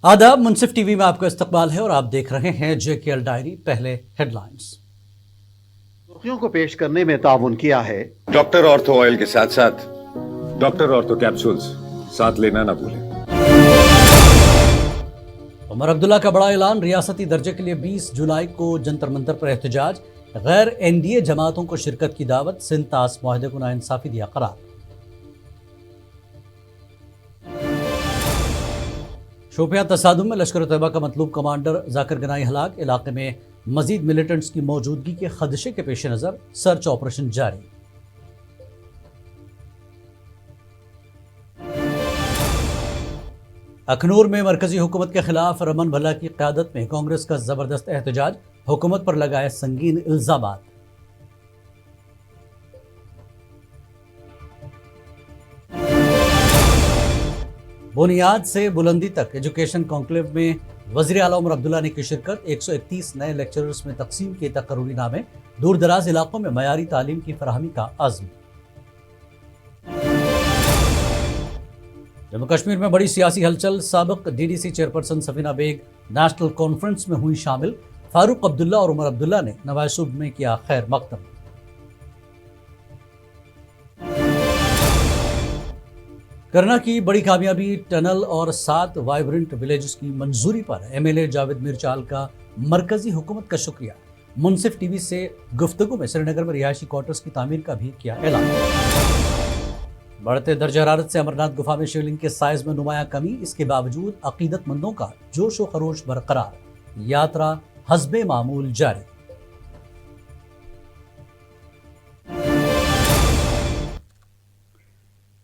आदाब, मुनसिफ टीवी में आपका इस्तकबाल है और आप देख रहे हैं JKL डायरी। पहले हेडलाइंस। सुर्खियों को पेश करने में ताउन किया है डॉक्टर ऑर्थो ऑयल के साथ साथ डॉक्टर ऑर्थो कैप्सूल्स साथ लेना ना भूलें। उमर अब्दुल्ला का बड़ा ऐलान, रियासती दर्जे के लिए 20 जुलाई को जंतर मंतर पर एहतजाज। गैर NDA जमातों को शिरकत की दावत, सिंध तास मुआहदे को नाइंसाफी दिया करार। शोपियां तसादुम में लश्कर तैयबा का मतलूब कमांडर जाकिर गनाई हलाक। इलाके में मजीद मिलिटेंट्स की मौजूदगी के खदशे के पेश नजर सर्च ऑपरेशन जारी। अखनूर में मरकजी हुकूमत के खिलाफ रमन भल्ला की क़यादत में कांग्रेस का जबरदस्त एहतजाज, हुकूमत पर लगाए संगीन इल्जामात। बुनियाद से बुलंदी तक एजुकेशन कॉन्क्लेव में वज़ीर आला उमर अब्दुल्ला ने की शिरकत। 131 नए लेक्चरर्स में तकसीम किए तकर्रुरी नामे। दूर दराज इलाकों में मयारी तालीम की फराहमी का अज़्म। जम्मू कश्मीर में बड़ी सियासी हलचल, साबिक DDC chairperson Safina Baig national conference में हुई शामिल। फारूक अब्दुल्ला और उमर अब्दुल्ला ने नवाशुब में किया खैर मकदम। करना की बड़ी कामयाबी, टनल और 7 वाइब्रेंट विलेजेस की मंजूरी पर MLA जावेद मीरचाल का मरकजी हुकूमत का शुक्रिया। मुनसिफ टीवी से गुफ्तगू में श्रीनगर में रिहायशी क्वार्टर्स की तामीर का भी किया ऐलान। बढ़ते दर्ज हरारत से अमरनाथ गुफा में शिवलिंग के साइज में नुमाया कमी, इसके बावजूद अकीदतमंदों का जोश व खरोश बरकरार। यात्रा हस्बे मामूल जारी।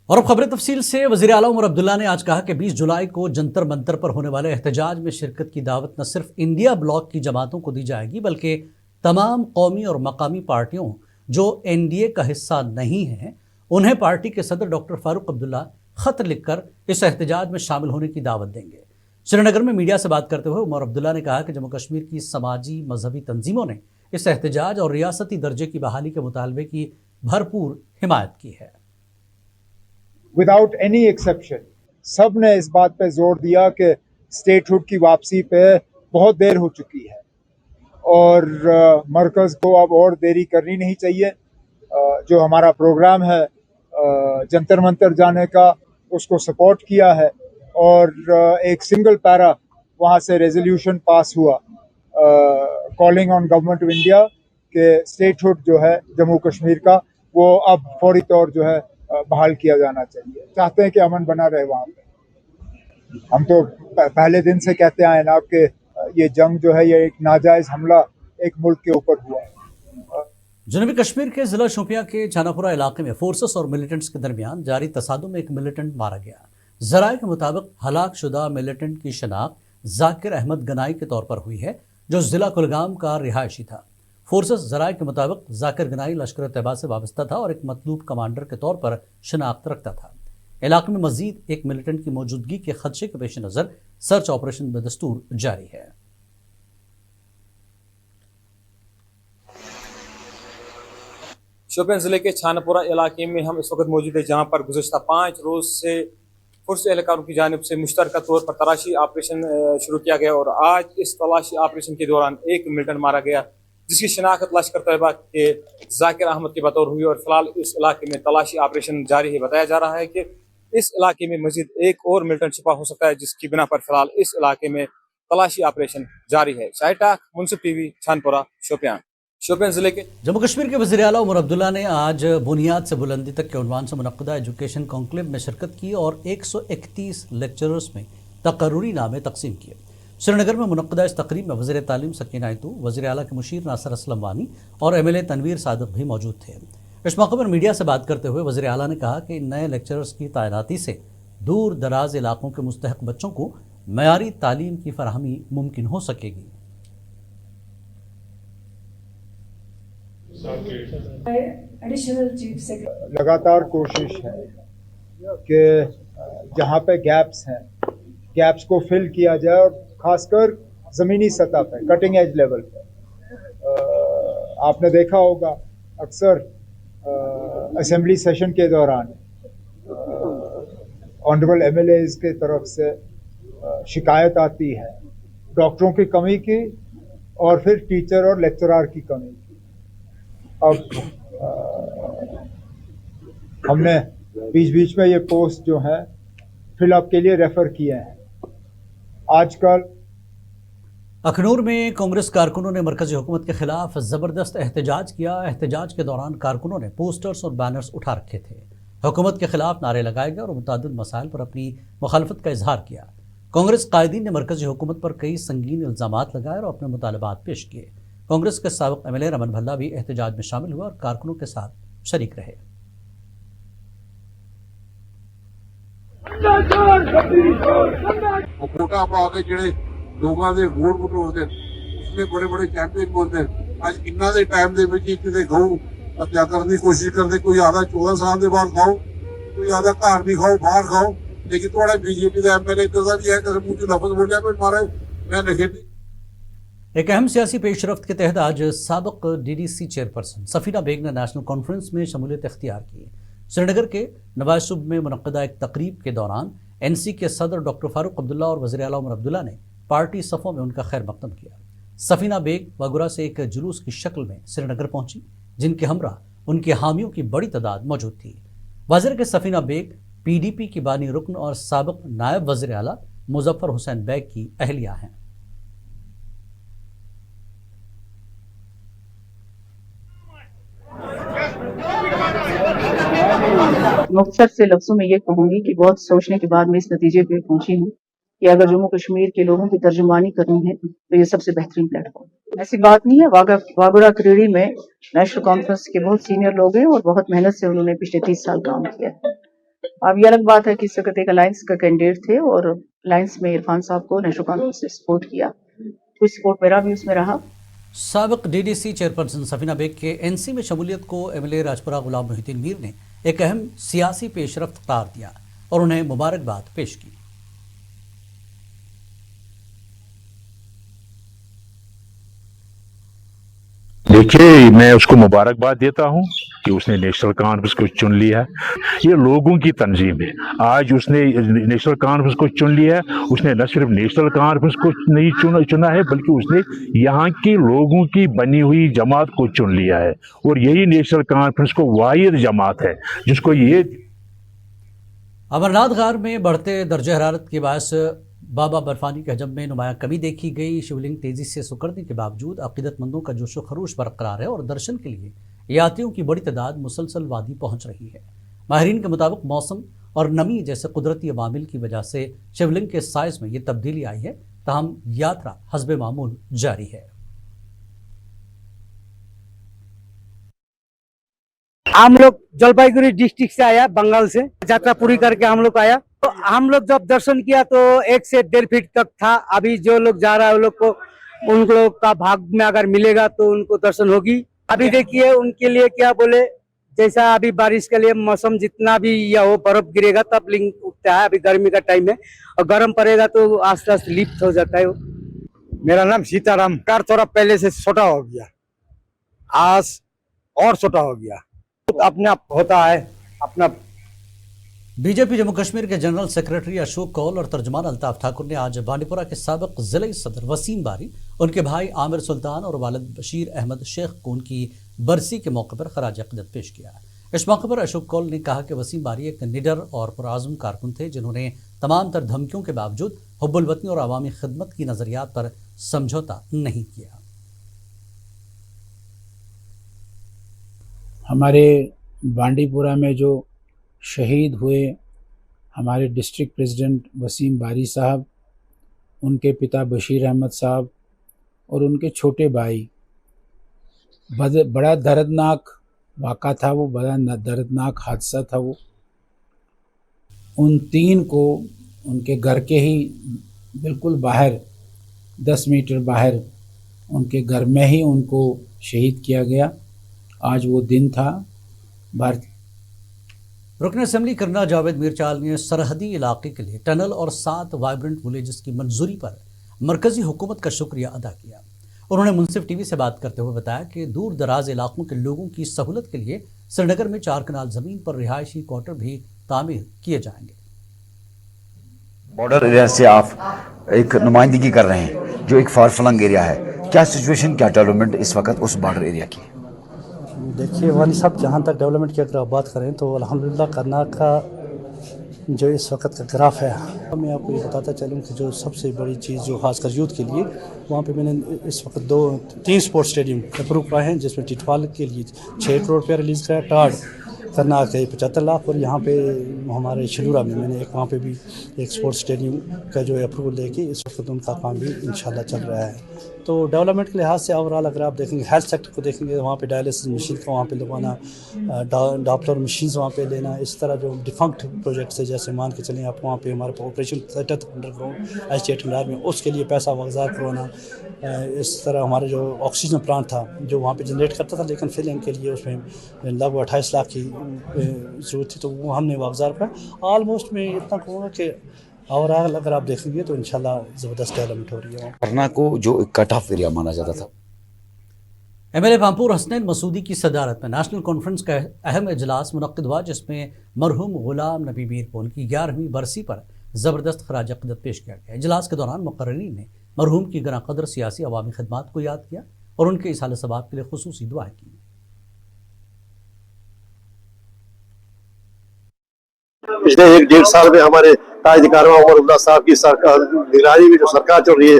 और अब खबरें तफसील से। वज़ीर आला उमर अब्दुल्ला ने आज कहा कि 20 जुलाई को जंतर मंतर पर होने वाले एहतजाज में शिरकत की दावत न सिर्फ इंडिया ब्लॉक की जमातों को दी जाएगी, बल्कि तमाम कौमी और मकामी पार्टियों जो NDA का हिस्सा नहीं हैं, उन्हें पार्टी के सदर डॉक्टर फारूक अब्दुल्ला खत लिखकर इस एहतजाज में शामिल होने की दावत देंगे। श्रीनगर में मीडिया से बात करते हुए उमर अब्दुल्ला ने कहा कि जम्मू कश्मीर की समाजी मजहबी तंजीमों ने इस एहतजाज और रियासती दर्जे की बहाली के मुतालबे की भरपूर हिमायत की है। विदाउट एनी एक्सेप्शन सब ने इस बात पे जोर दिया कि स्टेटहुड की वापसी पे बहुत देर हो चुकी है और मरकज़ को अब और देरी करनी नहीं चाहिए। जो हमारा प्रोग्राम है जंतर मंतर जाने का, उसको सपोर्ट किया है और एक सिंगल पैरा वहाँ से रेजोल्यूशन पास हुआ calling on government of India के स्टेटहुड जो है जम्मू कश्मीर का, वो अब फौरी तौर जो है बहाल किया जाना चाहिए। चाहते हैं कि अमन बना रहे वहाँ पे। हम तो पहले दिन से कहते आए ना कि ये जंग जो है ये एक नाजायज हमला एक मुल्क के ऊपर हुआ है। जनूबी कश्मीर के जिला शोपियां के छानापुरा इलाके में फोर्सेस और मिलिटेंट्स के दरमियान जारी तसादुम में एक मिलिटेंट मारा गया। जराये के मुताबिक हलाक शुदा मिलिटेंट की शनाख्त जाकिर अहमद गनाई के तौर पर हुई है, जो जिला कुलगाम का रिहायशी था। फोर्सेस जराये के मुताबिक जाकिर गनाई लश्कर तैयबा से वाबस्ता था और एक मतलूब कमांडर के तौर पर शनाख्त रखता था। इलाके में मजीद एक मिलिटेंट की मौजूदगी के खदशे के पेश नज़र सर्च ऑपरेशन बदस्तूर जारी है। शोपियां जिले के छानापुरा इलाके में हम इस वक्त मौजूद है, जहां पर गुज़श्ता 5 रोज़ से पुलिस एहलकारों की जानिब से मुश्तरका तौर पर तलाशी ऑपरेशन शुरू किया गया और आज इस तलाशी ऑपरेशन के दौरान एक मिलिटेंट मारा गया, जिसकी शनाख्त लश्कर तैयबा के जाकिर अहमद के बतौर हुई और फिलहाल इस इलाके में तलाशी ऑपरेशन जारी है। बताया जा रहा है कि इस इलाके में मजीद एक और मिलिटेंट छिपा हो सकता है, जिसकी बिना पर फिलहाल इस इलाके में तलाशी ऑपरेशन जारी है। शाइटा, मुनसिफ टीवी, छानपुरा, शोपियां जिले के। जम्मू कश्मीर के वज़ीर आला उमर अब्दुल्ला ने आज बुनियाद से बुलंदी तक के उन्वान से मुनक्कदा एजुकेशन कॉन्क्लेव में शिरकत की और 131 लेक्चरर्स में तकर्रुरी नामे तकसीम किए। श्रीनगर में मुनक्कदा इस तकरीब में वज़ीर तालीम सकीना आयतू, वज़ीर आला के मुशीर नासिर असलम वानी और MLA तनवीर सादिक भी मौजूद थे। इस मौके पर मीडिया से बात करते हुए वज़ीर आला ने कहा कि इन नए लेक्चरर्स की तैनाती से दूर दराज इलाकों के मुस्तहक बच्चों को मयारी तालीम की फराहमी मुमकिन हो सकेगी। लगातार कोशिश है कि जहाँ पे गैप्स हैं, गैप्स को फिल किया जाए और खासकर ज़मीनी सतह पे, कटिंग एज लेवल पे। आपने देखा होगा अक्सर असेंबली सेशन के दौरान ऑनरेबल MLAs के तरफ से शिकायत आती है डॉक्टरों की कमी की और फिर टीचर और लेक्चरार की कमी की। अब हमने बीच बीच में ये पोस्ट जो है फिलअप के लिए रेफर किए हैं। आजकल अखनूर में कांग्रेस कारकुनों ने मरकजी हुकूमत के खिलाफ ज़बरदस्त एहतजाज किया। एहतजाज के दौरान कारकुनों ने पोस्टर्स और बैनर्स उठा रखे थे। हुकूमत के खिलाफ नारे लगाए गए और मुतअद्दिद मसाइल पर अपनी मुखालफत का इजहार किया। कांग्रेस कायदीन ने मरकजी हुकूमत पर कई संगीन इल्ज़ामात लगाए और अपने मुतालबात पेश किए। कांग्रेस के साबिक़ MLA रमन भल्ला भी एहतजाज में शामिल हुए और कारकुनों के साथ शरीक रहे। वोटा पा के ਜਿਹੜੇ ਲੋਕਾਂ ਦੇ ਵੋਟ ਵਟੋਰਦੇ ਉਸਨੇ ਬੜੇ ਬੜੇ ਕੈਂਪੇਨ ਬੋਲਦੇ ਅੱਜ ਕਿੰਨਾ ਦੇ ਟਾਈਮ ਦੇ ਵਿੱਚ ਕਿਤੇ ਗਊ ਹੱਤਿਆ ਕਰਨ ਦੀ ਕੋਸ਼ਿਸ਼ ਕਰਦੇ ਕੋਈ ਆਦਾ 14 ਸਾਲ ਦੇ ਬਾਅਦ ਖਾਓ ਕੋਈ ਆਦਾ ਘਰ ਵੀ ਖਾਓ ਬਾਹਰ ਖਾਓ ਲੇਕਿਨ ਤੁਹਾਡਾ ਬੀਜੇਪੀ ਦਾ MLA ਇੱਦਾਂ ਦਾ ਵੀ ਹੈ ਕਿ ਮੂੰਹ 'ਚ ਲਫ਼ਜ਼ ਬੋਲਿਆ ਪਰ ਮਾਰੇ ਮੈਂ ਨਸ਼ੇ ਦੀ एक अहम सियासी पेशरफ्त के तहत आज साबिक़ DDC चेयरपर्सन सफीना बेग ने नेशनल कॉन्फ्रेंस में शमूलियत इख्तियार की। श्रीनगर के नवाज़ में मुनक़दा एक तकरीब के दौरान NC के सदर डॉक्टर फारूक अब्दुल्ला और वज़ीर आला उमर अब्दुल्ला ने पार्टी सफ़ों में उनका खैर मक़दम किया। सफीना बेग वागुरा से एक जुलूस की शक्ल में श्रीनगर पहुंची, जिनके हमरा उनके हामियों की बड़ी तादाद मौजूद थी। वज़ीर के सफीना बेग PDP की बानी रुकन और साबिक़ नायब वज़ीर आला मुज़फ़्फ़र हुसैन बेग की अहलिया हैं। मुख्तसर से लफ्ज़ों में ये कहूँगी कि बहुत सोचने के बाद मैं इस नतीजे पे पहुंची हूँ कि अगर जम्मू कश्मीर के लोगों की तर्जुमानी करनी है तो ये सबसे बेहतरीन प्लेटफॉर्म। ऐसी बात नहीं है, वागुरा करेड़ी में नेशनल कॉन्फ्रेंस के बहुत सीनियर लोग हैं और बहुत मेहनत से उन्होंने पिछले 30 साल काम किया है। अब ये अलग बात है कि इस वक्त एक अलायंस का कैंडिडेट थे और अलायंस में इरफान साहब को नेशनल कॉन्फ्रेंस ने सपोर्ट किया, कुछ सपोर्ट मेरा भी उसमें रहा। साबिक़ DDC चेयरपर्सन सफीना बेग के NC में शमूलियत को MLA राजपुरा गुलाम मोहिद्दीन मीर ने एक अहम सियासी पेशरफ्त करार दिया और उन्हें मुबारकबाद पेश की। देखिए, मैं उसको मुबारकबाद देता हूं कि उसने नेशनल कॉन्फ्रेंस को चुन लिया है। ये लोगों की तंजीम है। आज उसने नेशनल कॉन्फ्रेंस को चुन लिया है। उसने न सिर्फ नेशनल कॉन्फ्रेंस को नहीं चुना है बल्कि उसने यहाँ के लोगों की बनी हुई जमात को चुन लिया है और यही नेशनल कॉन्फ्रेंस को वाहिद जमात है जिसको ये। अमरनाथ गार में बढ़ते दर्जे हरारत के बायस बाबा बर्फानी के हजम में नुमाया कमी देखी गई। शिवलिंग तेजी से सुकड़ने के बावजूद अकीदतमंदों का जोशो खरोश बरकरार है और दर्शन के लिए यात्रियों की बड़ी तादाद मुसलसल वादी पहुंच रही है। माहिरीन के मुताबिक मौसम और नमी जैसे कुदरती अवामिल की वजह से शिवलिंग के साइज में ये तब्दीली आई है, ताहम यात्रा हस्बे मामूल जारी है। हम लोग जलपाईगुड़ी डिस्ट्रिक्ट से आया, बंगाल से यात्रा पूरी करके हम लोग आया। तो हम लोग जब दर्शन किया तो 1 से 1.5 फीट तक था। अभी जो लोग जा रहा है उन लोग का भाग में अगर मिलेगा तो उनको दर्शन होगी। अभी देखिए उनके लिए क्या बोले, जैसा अभी बारिश के लिए मौसम जितना भी या हो बर्फ गिरेगा तब लिंग उठता है। अभी गर्मी का टाइम है और गर्म पड़ेगा तो आस्ते आस्ते लिफ्ट हो जाता है। मेरा नाम सीताराम। कार थोड़ा पहले से छोटा हो गया, आज और छोटा हो गया। अपने आप होता है अपना। बीजेपी जम्मू कश्मीर के जनरल सेक्रेटरी अशोक कौल और तर्जुमान अल्ताफ ठाकुर ने आज बांडीपुरा के साबिक़ ज़िले सदर वसीम बारी, उनके भाई आमिर सुल्तान और वालिद बशीर अहमद शेख को उनकी बरसी के मौके पर खराज अक़ीदत पेश किया। इस मौके पर अशोक कौल ने कहा कि वसीम बारी एक निडर और पुरआज़म कारकुन थे जिन्होंने तमाम तर धमकियों के बावजूद हुब्बुल वतनी और अवामी खिदमत की नज़रियात पर समझौता नहीं किया। हमारे बांडीपुरा में जो शहीद हुए हमारे डिस्ट्रिक्ट प्रेसिडेंट वसीम बारी साहब, उनके पिता बशीर अहमद साहब और उनके छोटे भाई, बड़ा दर्दनाक वाक़ा था वो, बड़ा दर्दनाक हादसा था वो। उन 3 को उनके घर के ही बिल्कुल बाहर 10 मीटर बाहर उनके घर में ही उनको शहीद किया गया। आज वो दिन था। रुकन असेंबली करना जावेद मीरचाल ने सरहदी इलाके के लिए टनल और 7 वाइब्रेंट विलेजेस की मंजूरी पर मरकजी हुकूमत का शुक्रिया अदा किया। उन्होंने मुनसिफ टीवी से बात करते हुए बताया कि दूर दराज इलाकों के लोगों की सहूलत के लिए श्रीनगर में 4 कनाल ज़मीन पर रिहायशी क्वार्टर भी तामीर किए जाएंगे। बॉर्डर एरिया से आप एक नुमाइंदगी कर रहे हैं जो एक फार फ्लंग एरिया है, क्या सिचुएशन, क्या डेवलपमेंट इस वक्त उस बॉर्डर एरिया की? देखिए वाली साहब, जहाँ तक डेवलपमेंट की अगर आप बात करें तो अल्हम्दुलिल्लाह कर्नाटक का जो इस वक्त का ग्राफ है, मैं आपको ये बताता चलूँ कि जो सबसे बड़ी चीज़ जो खासकर यूथ के लिए, वहाँ पे मैंने इस वक्त 3 स्पोर्ट्स स्टेडियम अप्रूव कराए हैं, जिसमें टिटवाल के लिए 6 करोड़ रुपया रिलीज़ कराया, टाड करनाल के 75 लाख, और यहाँ पे हमारे शिलूरा में मैंने एक वहाँ पे भी एक स्पोर्ट्स स्टेडियम का जो अप्रूवल लेके इस वक्त उनका काम भी इंशाल्लाह चल रहा है। तो डेवलपमेंट के लिहाज से ओवरऑल अगर आप देखेंगे, हेल्थ सेक्टर को देखेंगे, वहाँ पे डायलिसिस मशीन का वहाँ पे लगवाना, डॉपलर मशीन्स वहाँ पे लेना, इस तरह जो डिफंक्ट प्रोजेक्ट्स है, जैसे मान के चलें आप वहाँ पे हमारे ऑपरेशन सेटअप अंडरग्राउंड ST-8 में, उसके लिए पैसा वगजार करवाना, इस तरह हमारे जो ऑक्सीजन प्लांट था जो वहाँ पे जनरेट करता था, लेकिन फिलिंग के लिए उसमें लगभग 28 लाख की ज़रूरत थी, तो वो हमने वागजार का ऑलमोस्ट मैं इतना कहूँगा कि ओवरऑल अगर आप देखेंगे तो इंशाल्लाह ज़बरदस्त डेवलपमेंट हो रही है। करना को जो एक कट ऑफ एरिया माना जाता था। MLA पामपुर हसनैन मसूदी की सदारत में नेशनल कॉन्फ्रेंस का अहम इजलास मुनक्किद हुआ, जिसमें मरहूम गुलाम नबी मीर को उनकी 11वीं बरसी पर ज़बरदस्त खराज अक़ीदत पेश किया गया। इजलास के दौरान मुक़र्रिरीन ने मरहूम की गना क़दर सियासी अवामी खिदमात को याद किया और उनके इसाले सवाब के लिए खुसूसी दुआएं की। पिछले 1-1.5 साल में हमारे ताज कारवां उमर अब्दुल्ला साहब की सरकार निगरानी में जो सरकार चल रही है,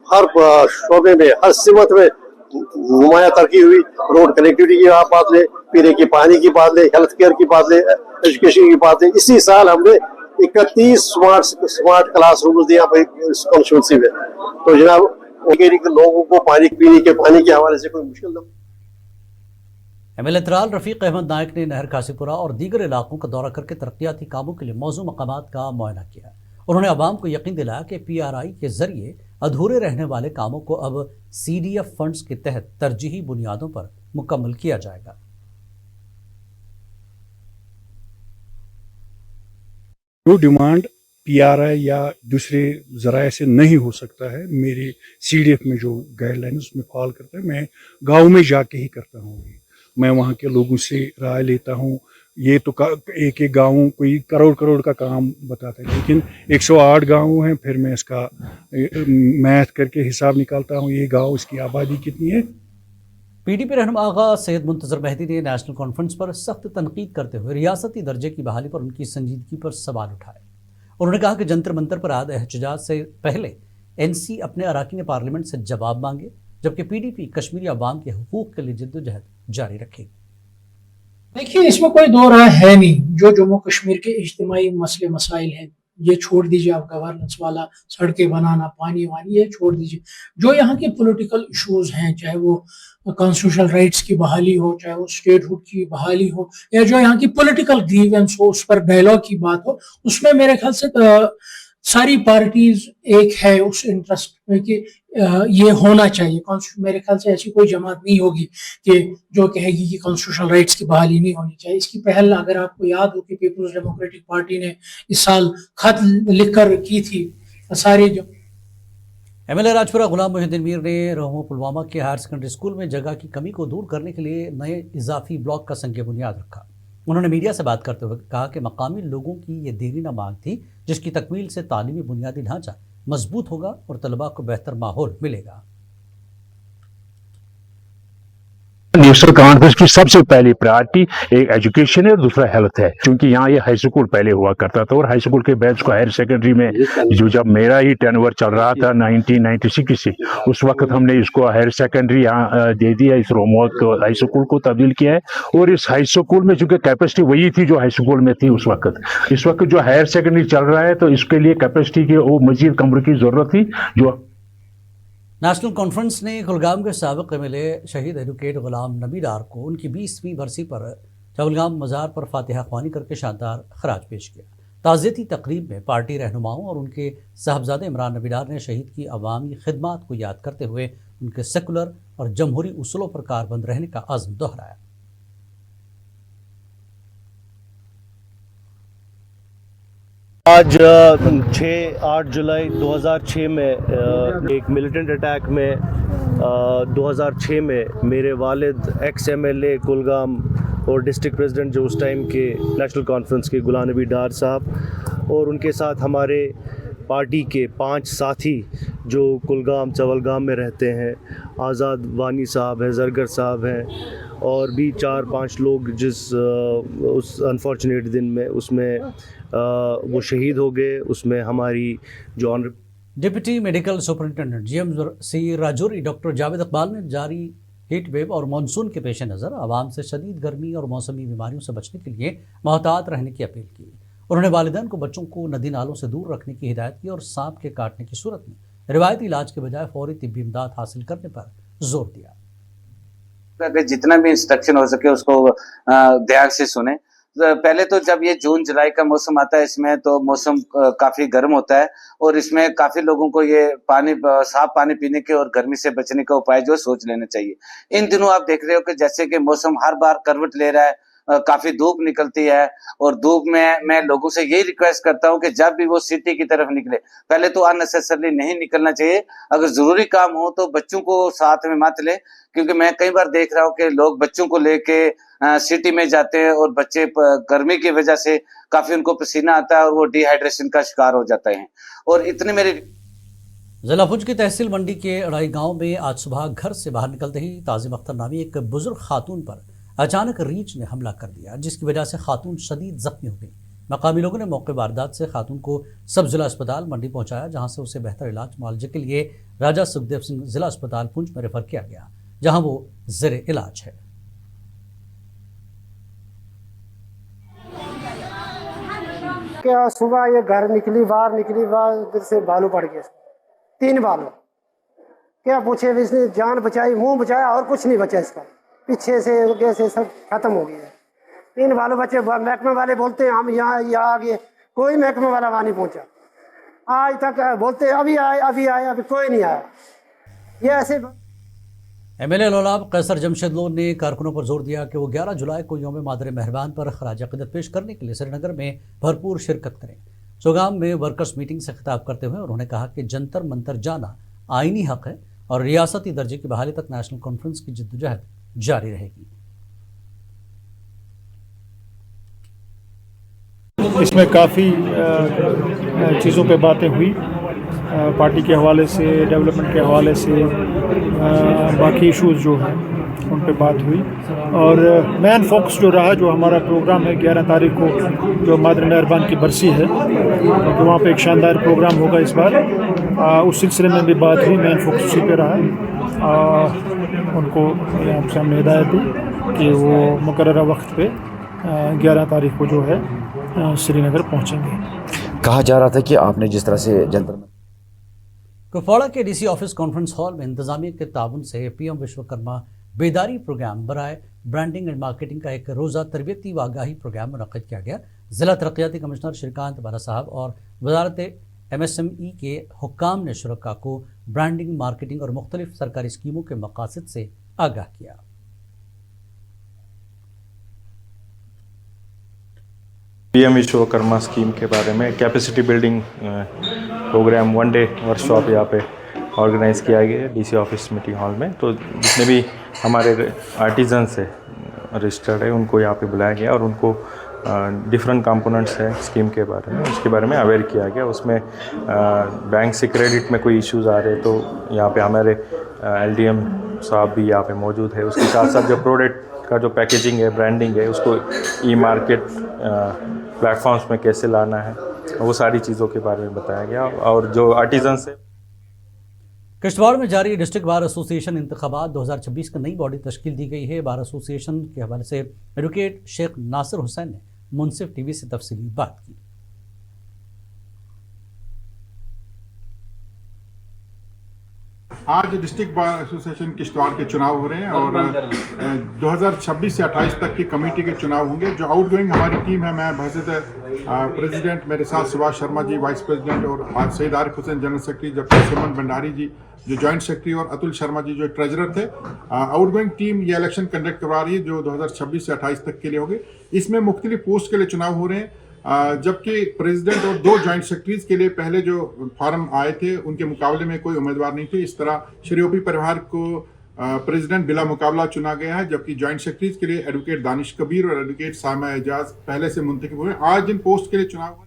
हर शोबे में, हर सिमत में नुमाया तरक्की हुई। रोड कनेक्टिविटी की आप बात ले, पीने की पानी की बात ले, हेल्थ केयर की बात ले, एजुकेशन की बात ले। इसी साल हमने 31 स्मार्ट क्लास रूम दिया कॉन्स्टिट्यूंसी में। तो जनाब लोगों को पीने के पानी के हवाले से कोई मुश्किल न। MLA त्राल रफ़ीक अहमद नायक ने नहर कासीपुरा और दीगर इलाकों का दौरा करके तरक्याती कामों के लिए मौजूद मकामात का मुआयना किया। उन्होंने अवाम को यकीन दिलाया कि PRI के जरिए अधूरे रहने वाले कामों को अब CDF फंड्स के तहत तरजीही बुनियादों पर मुकम्मल किया जाएगा। जो डिमांड PRI या दूसरे ज़राए से नहीं हो सकता है, मेरे CDF में जो गाइडलाइन उसमें फॉलो करता है, मैं गाँव में जाके ही करता हूँ। मैं वहाँ के लोगों से राय लेता हूँ। ये तो एक गाँव कोई करोड़ का काम बताता है, लेकिन 108 गाँव हैं, फिर मैं इसका मैथ करके हिसाब निकालता हूँ, ये गाँव इसकी आबादी कितनी है। PDP रहनुमा आगा सैयद मुंतज़र मेहदी ने नेशनल कॉन्फ्रेंस पर सख्त तनकीद करते हुए रियासती दर्जे की बहाली पर उनकी संजीदगी पर सवाल उठाए। उन्होंने कहा कि जंतर मंतर पर आद एहतजाज से पहले NC अपने अराकीन पार्लियामेंट से जवाब मांगे, जबकि PDP कश्मीरी अवाम के हुकूक के लिए जद्दोजहद जारी रखेगी। देखिए, इसमें कोई दो राय है नहीं। जो जम्मू कश्मीर के इज्तिमाई मसले मसाइल हैं, ये छोड़ दीजिए। आप गवर्नेंस वाला, सड़कें बनाना, पानी वानी, ये छोड़ दीजिए। जो यहाँ के पॉलिटिकल इश्यूज हैं, चाहे वो कॉन्स्टिट्यूशनल राइट्स की बहाली हो, चाहे वो स्टेटहुड की बहाली हो, या जो यहाँ की पॉलिटिकल ग्रीवेंस हो, उस पर डायलॉग की बात हो, उसमें मेरे ख्याल से सारी पार्टीज एक है उस इंटरेस्ट में कि ये होना चाहिए। मेरे ख्याल से ऐसी कोई जमात नहीं होगी कि जो कहेगी कि कॉन्स्टिट्यूशनल राइट्स की बहाली नहीं होनी चाहिए। इसकी पहल अगर आपको याद हो कि पीपल्स डेमोक्रेटिक पार्टी ने इस साल खत लिखकर की थी सारे जो। MLA राजपुरा गुलाम मोहिउद्दीन मीर ने रोहमो पुलवामा के हायर सेकेंडरी स्कूल में जगह की कमी को दूर करने के लिए नए इजाफी ब्लॉक का संग बुनियाद रखा। उन्होंने मीडिया से बात करते हुए कहा कि मकामी लोगों की ये देरीना मांग थी, जिसकी तकमील से तालीमी बुनियादी ढांचा मजबूत होगा और तलबा को बेहतर माहौल मिलेगा। नेशनल कॉन्फ्रेंस की सबसे पहली प्रायोरिटी एक एजुकेशन है और दूसरा हेल्थ है, क्योंकि यहाँ ये हाई स्कूल पहले हुआ करता था और हाई स्कूल के बाद को हायर सेकेंडरी में जो जब मेरा ही टेनवर चल रहा था 1996 से, उस वक्त हमने इसको हायर सेकेंडरी यहाँ दे दिया, इस रोमो को हाई स्कूल को तब्दील किया है। और इस हाई स्कूल में चूंकि कैपेसिटी वही थी जो हाई स्कूल में थी उस वक्त, इस वक्त जो हायर सेकेंडरी चल रहा है तो इसके लिए कैपेसिटी की वो मजीद कमरों की जरूरत थी। जो नेशनल कॉन्फ्रेंस ने कुलगाम के साबिक MLA शहीद एडवोकेट गुलाम नबी डार को उनकी 20वीं बरसी पर चौलगाम मज़ार पर फातिहा ख्वानी करके शानदार खराज पेश किया। ताज़ियती तकरीब में पार्टी रहनुमाओं और उनके साहबजादे इमरान नबी डार ने शहीद की अवामी खिदमात को याद करते हुए उनके सेकुलर और जमहूरी उसूलों पर कारबंद रहने का अज़्म दोहराया। आज 6-8 जुलाई 2006 में एक मिलिटेंट अटैक में 2006 में मेरे वालिद एक्स MLA कुलगाम اور ڈسٹرکٹ پریزیڈنٹ جو اس ٹائم کے نیشنل کانفرنس کے غلام نبی ڈار صاحب، اور ان کے ساتھ ہمارے پارٹی کے 5 ساتھی جو کلگام چولگام میں رہتے ہیں، آزاد وانی صاحب ہیں، زرگر صاحب ہیں، اور بھی 4-5 لوگ جس اس انفارچونیٹ دن میں اس میں وہ شہید ہو گئے. اس میں ہماری جو deputy medical superintendent G M C Rajouri doctor Javed Iqbal نے جاری ہیٹ ویو اور مانسون کے پیش نظر عوام سے شدید گرمی اور موسمی بیماریوں سے بچنے کے لیے محتاط رہنے کی اپیل کی. انہوں نے والدین کو بچوں کو ندی نالوں سے دور رکھنے کی ہدایت کی اور سانپ کے کاٹنے کی صورت میں روایتی علاج کے بجائے فوری طبی امداد حاصل کرنے پر زور دیا. کہ جتنا بھی انسٹرکشن ہو سکے اس کو دھیان سے سنیں. پہلے تو جب یہ جون جولائی کا موسم آتا ہے اس میں تو موسم کافی گرم ہوتا ہے، اور اس میں کافی لوگوں کو یہ صاف پانی پینے کے اور گرمی سے بچنے کا اپائے جو سوچ لینا چاہیے. ان دنوں آپ دیکھ رہے ہو کہ جیسے کہ موسم ہر بار کروٹ لے رہا ہے، کافی دھوپ نکلتی ہے، اور دھوپ میں لوگوں سے یہی ریکویسٹ کرتا ہوں کہ جب بھی وہ سٹی کی طرف نکلے پہلے تو اننیسیسرلی نہیں نکلنا چاہیے. اگر ضروری کام ہو تو بچوں کو ساتھ میں مت لے، کیونکہ میں کئی بار دیکھ رہا ہوں کہ لوگ بچوں کو لے کے سٹی میں جاتے ہیں اور بچے گرمی کی وجہ سے کافی ان کو پسینہ آتا ہے اور وہ ڈی ہائیڈریشن کا شکار ہو جاتے ہیں. اور اتنے میرے ضلع بھوج کی تحصیل منڈی کے اڑائی گاؤں میں آج صبح گھر سے باہر نکلتے ہی تعظیم اختر نامی ایک بزرگ خاتون پر اچانک ریچھ نے حملہ کر دیا، جس کی وجہ سے خاتون شدید زخمی ہو گئی. مقامی لوگوں نے موقع واردات سے خاتون کو سب ضلع اسپتال منڈی پہنچایا، جہاں سے اسے بہتر علاج معالجے کے لیے راجہ سکھدیو سنگھ ضلع اسپتال پونچھ میں ریفر کیا گیا، جہاں وہ زیر علاج ہے. کیا صبح یہ گھر باہر نکلی ادھر سے بالو پڑ گئے، 3 بالو. کیا پوچھے اس نے جان بچائی، منہ بچایا اور کچھ نہیں بچا، اس کا پیچھے سے آگے سے سب ختم ہو گیا. 3 بالو بچے. محکمے والے بولتے ہیں ہم یہاں آ گئے، کوئی محکمے والا وہاں نہیں پہنچا. آج تک بولتے ابھی آئے ابھی کوئی نہیں آیا. یہ ایسے M L A Lolab Qaiser Jamshed Lone نے کارکنوں پر زور دیا کہ وہ 11 جولائی کو یوم مادر مہربان پر خراج عقیدت پیش کرنے کے لیے سری نگر میں بھرپور شرکت کریں. سوگام میں ورکرز میٹنگ سے خطاب کرتے ہوئے انہوں نے کہا کہ جنتر منتر جانا آئینی حق ہے اور ریاستی درجے کی بحالی تک نیشنل کانفرنس کی جدوجہد جاری رہے گی. اس میں کافی چیزوں پہ باتیں ہوئی، پارٹی کے حوالے سے، ڈیولپمنٹ کے حوالے سے، باقی ایشوز جو ہیں ان پہ بات ہوئی. اور مین فوکس جو رہا، جو ہمارا پروگرام ہے 11 تاریخ کو جو مادر مہربان کی برسی ہے، تو وہاں پہ ایک شاندار پروگرام ہوگا اس بار. اس سلسلے میں بھی بات ہوئی، مین فوکس اسی پہ رہا. ان کو آپ سے ہم نے ہدایت دی کہ وہ مقررہ وقت پہ 11 تاریخ کو جو ہے سری نگر پہنچیں گے. کہا جا رہا تھا کہ آپ نے جس طرح سے جنتر کپواڑہ کے D C office conference hall میں انتظامیہ کے تعاون سے پی ایم وشوکرما بیداری پروگرام برائے برانڈنگ اینڈ مارکیٹنگ کا ایک روزہ تربیتی و آگاہی پروگرام منعقد کیا گیا. ضلع ترقیاتی کمشنر شریکانت بالا صاحب اور وزارت ایم ایس ایم ای کے حکام نے شرکاء کو برانڈنگ، مارکیٹنگ اور مختلف سرکاری اسکیموں کے مقاصد سے آگاہ کیا. پی ایم وشوکرما اسکیم کے بارے میں capacity building programme 1 day workshop یہاں پہ آرگنائز کیا گیا ہے D C office meeting hall میں. تو جتنے بھی ہمارے آرٹیزنس ہے رجسٹرڈ ہے ان کو یہاں پہ بلایا گیا اور ان کو ڈفرینٹ کمپوننٹس ہیں اسکیم کے بارے میں، اس کے بارے میں اویئر کیا گیا. اس میں بینک سے کریڈٹ میں کوئی ایشوز آ رہے تو یہاں پہ ہمارے ایل ڈی ایم صاحب بھی یہاں پہ موجود ہے. اس کے ساتھ ساتھ جو پروڈکٹ کا جو پیکیجنگ ہے، برانڈنگ ہے، اس کو ای مارکیٹ پلیٹ فارمس میں کیسے لانا ہے، وہ ساری چیزوں کے بارے میں بتایا گیا. اور جو آرٹیزنس ہے، کشتواڑ میں جاری ڈسٹرکٹ بار ایسوسی ایشن انتخابات 2026 کا نئی باڈی تشکیل دی گئی ہے. بار ایسوسی ایشن کے حوالے سے ایڈوکیٹ شیخ ناصر حسین نے منصف ٹی وی سے تفصیلی بات کی. آج ڈسٹرکٹ بار ایسوسی ایشن کشتواڑ کے چناؤ ہو رہے ہیں اور 2026 سے 28 تک کی کمیٹی کے چناؤ ہوں گے. جو آؤٹ گوئنگ ہماری ٹیم ہے، میں بحیثیت پریزیڈنٹ، میرے ساتھ سبھاش شرما جی وائس پریزیڈنٹ اور سید عارف حسین جنرل سیکرٹری، جبکہ سمن بھنڈاری جی جو جوائنٹ سیکرٹری اور اتل شرما جی جو ٹریجرر تھے. آؤٹ گوئنگ ٹیم یہ الیکشن کنڈکٹ کروا رہی ہے جو 2026 سے 28 تک کے لیے ہوگی. اس میں مختلف پوسٹ کے لیے چناؤ ہو رہے ہیں، جبکہ پریزیڈنٹ اور 2 جوائنٹ سیکرٹریز کے لیے پہلے جو فارم آئے تھے ان کے مقابلے میں کوئی امیدوار نہیں تھے. اس طرح شری او پی پریوار کو प्रेसिडेंट बिला मुकाबला चुना गया है, जबकि ज्वाइंट सेक्रेटरीज के लिए एडवोकेट दानिश कबीर और एडवोकेट सामा एजाज पहले से मुंतखब हुए। आज इन पोस्ट के लिए चुनाव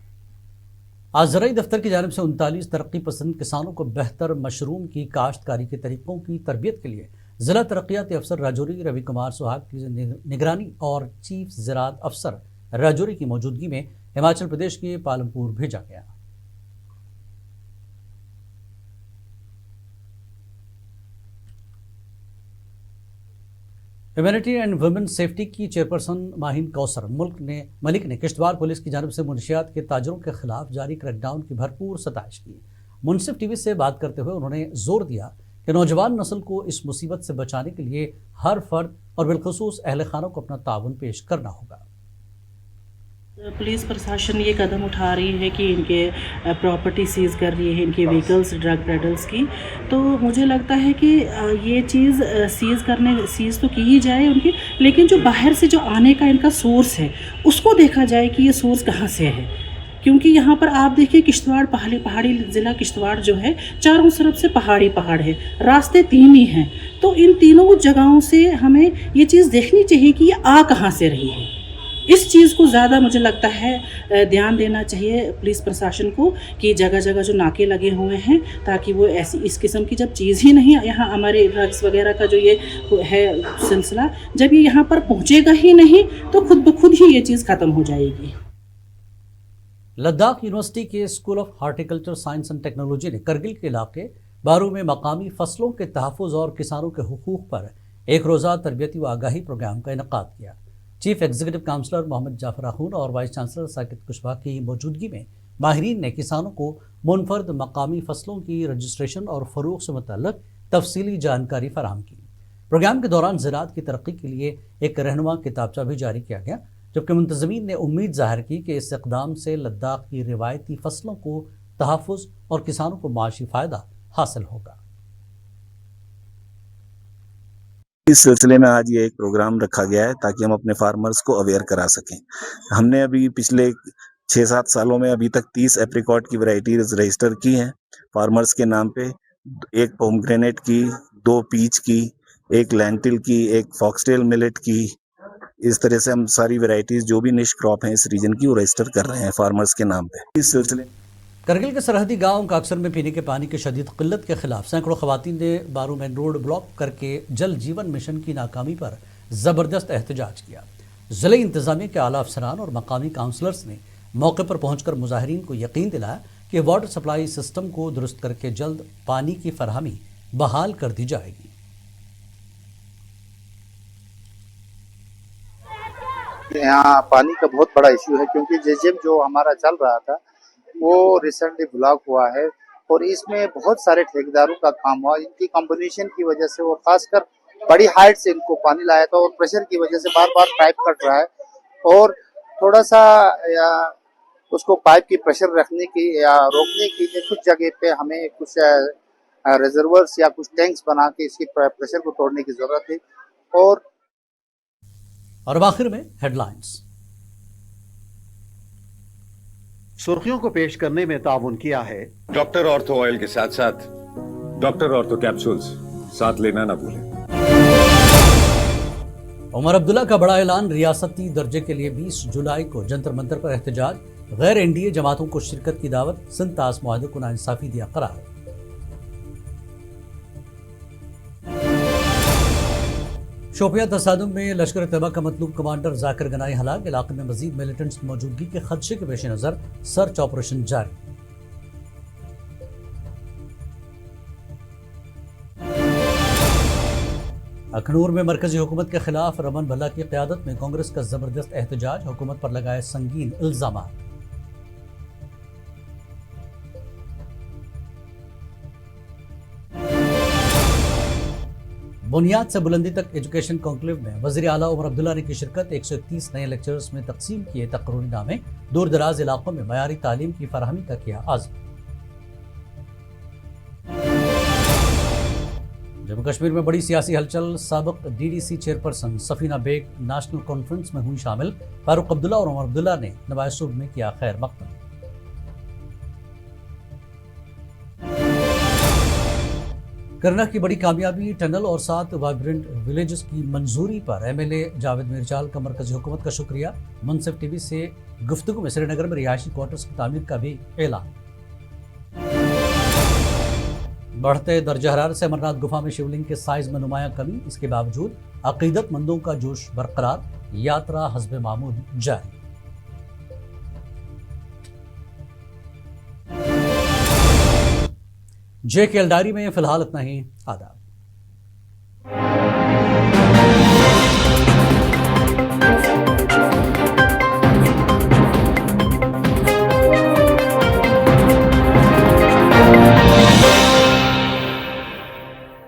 आज ज़राई दफ्तर की जानिब से 39 तरक्की पसंद किसानों को बेहतर मशरूम की काश्तकारी के तरीक़ों की तरबियत के लिए ज़िला तरक्याती अफसर राजौरी रवि कुमार सुहाग की निगरानी और चीफ ज़राअत अफसर राजौरी की मौजूदगी में हिमाचल प्रदेश के पालमपुर भेजा गया। ह्यूमैनिटी एंड वुमेन सेफ्टी की चेयरपर्सन माहिन कौसर मलिक ने किश्तवाड़ पुलिस की जानिब से मुनशियात के ताजरों के खिलाफ जारी क्रैकडाउन की भरपूर सताइश की। मुनसिफ टीवी से बात करते हुए उन्होंने जोर दिया कि नौजवान नस्ल को इस मुसीबत से बचाने के लिए हर फर्द और बिलखुसूस अहल खानों को अपना ताउन पेश करना होगा। पुलिस प्रशासन ये कदम उठा रही है कि इनके प्रॉपर्टी सीज़ कर रही है, इनके व्हीकल्स ड्रग पेडल्स की, तो मुझे लगता है कि ये चीज़ सीज़ तो की ही जाए उनकी, लेकिन जो बाहर से जो आने का इनका सोर्स है उसको देखा जाए कि ये सोर्स कहाँ से है। क्योंकि यहाँ पर आप देखिए किश्तवाड़ पहाड़ी ज़िला किश्तवाड़ जो है चारों तरफ से पहाड़ है, रास्ते 3 ही हैं, तो इन तीनों जगहों से हमें ये चीज़ देखनी चाहिए कि ये आ कहाँ से रही है। इस चीज़ को ज़्यादा मुझे लगता है ध्यान देना चाहिए पुलिस प्रशासन को कि जगह जगह जो नाके लगे हुए हैं ताकि वो ऐसी इस किस्म की जब चीज़ ही नहीं, यहाँ हमारे ड्रग्स वगैरह का जो ये है सिलसिला, जब ये यहाँ पर पहुँचेगा ही नहीं तो खुद ब खुद ही ये चीज़ ख़त्म हो जाएगी। लद्दाख यूनिवर्सिटी के school of horticulture science and technology ने करगिल के इलाके बारू में मकामी फसलों के तहफ़्फ़ुज़ और किसानों के हुकूक़ पर एक रोज़ा तरबियती व आगाही प्रोग्राम का इनेकाद किया। Chief executive councillor Mohammad Jafar Akhoon और वाइस चांसलर साकिब कुशवाहा की मौजूदगी में माहिरीन ने किसानों को मुनफर्द मकामी फसलों की रजिस्ट्रेशन और फ़रोग़ से मुतल्लिक़ तफसीली जानकारी फराहम की। प्रोग्राम के दौरान ज़राअत की तरक्की के लिए एक रहनुमा किताबचा भी जारी किया गया, जबकि मुंतज़मीन ने उम्मीद ज़ाहिर की कि इस इक़दाम से लद्दाख की रिवायती फसलों को तहफ़्फ़ुज़ और किसानों को माशी फ़ायदा हासिल होगा। इस सिलसिले में आज ये एक प्रोग्राम रखा गया है ताकि हम अपने फार्मर्स को अवेयर करा सकें। हमने अभी पिछले 6-7 सालों में अभी तक 30 एप्रिकॉट की वैरायटीज रजिस्टर की हैं फार्मर्स के नाम पे, 1 पोमग्रेनेट की, 2 पीच की, 1 लेंटिल की, 1 फॉक्सटेल मिलेट की। इस तरह से हम सारी वैरायटीज जो भी निश क्रॉप हैं इस रीजन की वो रजिस्टर कर रहे हैं फार्मर्स के नाम पे। इस सिलसिले करगिल के सरहदी गांव काक्सर में पीने के पानी की शदीद किल्लत के खिलाफ सैकड़ों खवातीन ने बारू मेन रोड ब्लॉक करके जल जीवन मिशन की नाकामी पर ज़बरदस्त एहतजाज किया। ज़िले इंतज़ामिया के आला अफसरान और मकामी काउंसलर्स ने मौके पर पहुंचकर मुजाहिरीन को यकीन दिलाया कि वाटर सप्लाई सिस्टम को दुरुस्त करके जल्द पानी की फरहमी बहाल कर दी जाएगी। यहाँ पानी का बहुत बड़ा इशू है क्योंकि जेजेम जो हमारा चल रहा था वो रिसेंटली ब्लॉक हुआ है और इसमें बहुत सारे ठेकेदारों का काम हुआ। इनकी कॉम्बिनेशन की वजह से वो खासकर बड़ी हाइट से इनको पानी लाया था और प्रेशर की वजह से बार बार पाइप कट रहा है और थोड़ा सा उसको पाइप की प्रेशर रखने की या रोकने के लिए कुछ जगह पे हमें कुछ रिजर्वर्स या कुछ टैंक्स बना के इसकी प्रेशर को तोड़ने की जरूरत है। और आखिर में हेडलाइंस। सुर्खियों को पेश करने में ताउन किया है डॉक्टर ऑर्थो ऑयल के साथ साथ डॉक्टर ऑर्थो कैप्सूल्स साथ लेना ना भूलें। उमर अब्दुल्ला का बड़ा ऐलान, रियासती दर्जे के लिए 20 जुलाई को जंतर मंतर पर एहतजाज, गैर एनडीए जमातों को शिरकत की दावत, सिंध तास मुआहदे को नाइंसाफी दिया करार। शोपियां तसादुम में लश्कर तैयबा का मतलूब कमांडर जाकिर गनाई हलाक, इलाके में मजीद मिलिटेंट्स की मौजूदगी के खदशे के पेश नज़र सर्च ऑपरेशन जारी। अखनूर में मरकजी हुकूमत के खिलाफ रमन भल्ला की क़यादत में कांग्रेस का जबरदस्त एहतजाज, हुकूमत पर लगाए संगीन इल्जामात। बुनियाद से बुलंदी तक एजुकेशन कॉन्क्लेव में वज़ीर आला उमर अब्दुल्ला ने की शिरकत, 131 नए लेक्चरर्स में तकसीम किए तकरीरी नामे, दूर दराज इलाकों में मयारी तालीम की फराहमी का किया आज़म। जम्मू कश्मीर में बड़ी सियासी हलचल, साबिक DDC chairperson Safina Baig national conference में हुई शामिल, फारूक अब्दुल्ला और उमर अब्दुल्ला ने नवाज़ शरीफ में किया खैर मकदम। करना की बड़ी कामयाबी, टनल और 7 वाइब्रेंट विलेजेस की मंजूरी पर एमएलए जावेद मीरजाल का मरकजी हुकूमत का शुक्रिया। मुनसिफ टीवी से गुफ्तगू में श्रीनगर में रिहायशी क्वार्टर्स की तामीर का भी ऐलान। बढ़ते दर्जा हरारत से अमरनाथ गुफा में शिवलिंग के साइज में नुमाया कमी, इसके बावजूद अकीदतमंदों का जोश बरकरार, यात्रा हस्बे मामूल जारी। JKL डायरी में फिलहाल इतना ही। आदाब।